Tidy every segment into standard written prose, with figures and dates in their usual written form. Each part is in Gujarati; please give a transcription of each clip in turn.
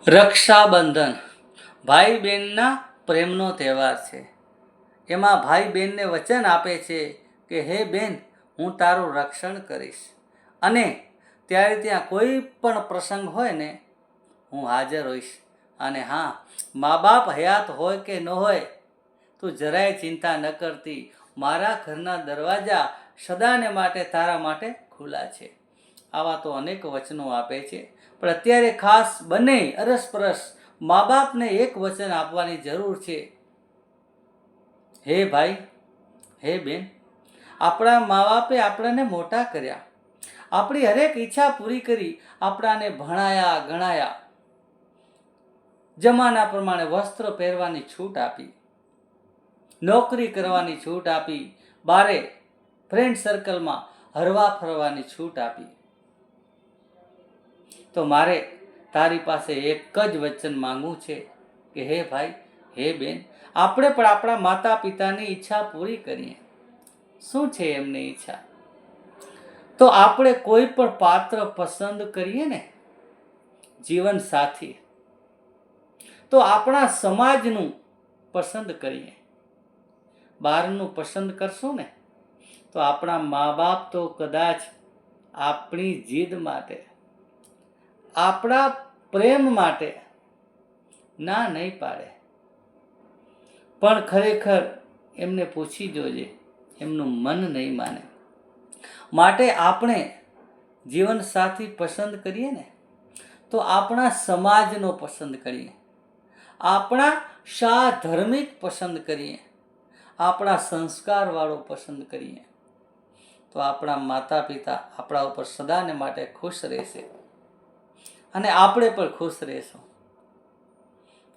રક્ષાબંધન ભાઈ બહેનના પ્રેમનો તહેવાર છે. એમાં ભાઈ બહેનને વચન આપે છે કે હે બેન, હું તારું રક્ષણ કરીશ અને ત્યારે ત્યાં કોઈ પણ પ્રસંગ હોય ને, હું હાજર હોઈશ. અને હા, મા બાપ હયાત હોય કે ન હોય, તું જરાય ચિંતા ન કરતી. મારા ઘરના દરવાજા સદાને માટે તારા માટે ખુલ્લા છે. આવા તો અનેક વચનો આપે છે, પણ અત્યારે ખાસ બંને અરસપરસ મા બાપને એક વચન આપવાની જરૂર છે. હે ભાઈ, હે બેન, આપણા મા બાપે આપણને મોટા કર્યા, આપણી હરેક ઈચ્છા પૂરી કરી, આપણાને ભણાયા ગણાયા, જમાના પ્રમાણે વસ્ત્ર પહેરવાની છૂટ આપી, નોકરી કરવાની છૂટ આપી, બારે ફ્રેન્ડ સર્કલમાં હરવા ફરવાની છૂટ આપી. તો મારે તારી પાસે એક જ વચન માંગવું છે કે હે ભાઈ, હે બેન, આપણે પણ આપણા માતા પિતાની ઈચ્છા પૂરી કરીએ. શું છે એમની ઈચ્છા? તો આપણે કોઈ પણ પાત્ર પસંદ કરીએ ને, જીવન સાથી, તો આપણા સમાજનું પસંદ કરીએ. બહારનું પસંદ કરશું ને, તો આપણા મા બાપ તો કદાચ આપણી જીદ માટે, આપણા પ્રેમ માટે ના નહીં પાડે, પણ ખરેખર એમને પૂછી જોજે, એમનું મન નહીં માને. માટે આપણે જીવન સાથી પસંદ કરીએ ને, તો આપણા સમાજનો પસંદ કરીએ, આપણા સાધર્મિક પસંદ કરીએ, આપણા સંસ્કારવાળો પસંદ કરીએ. તો આપણા માતા પિતા આપણા ઉપર સદાને માટે ખુશ રહેશે અને આપણે પણ ખુશ રહેશું.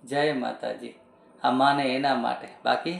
જય માતાજી. આ માને એના માટે, બાકી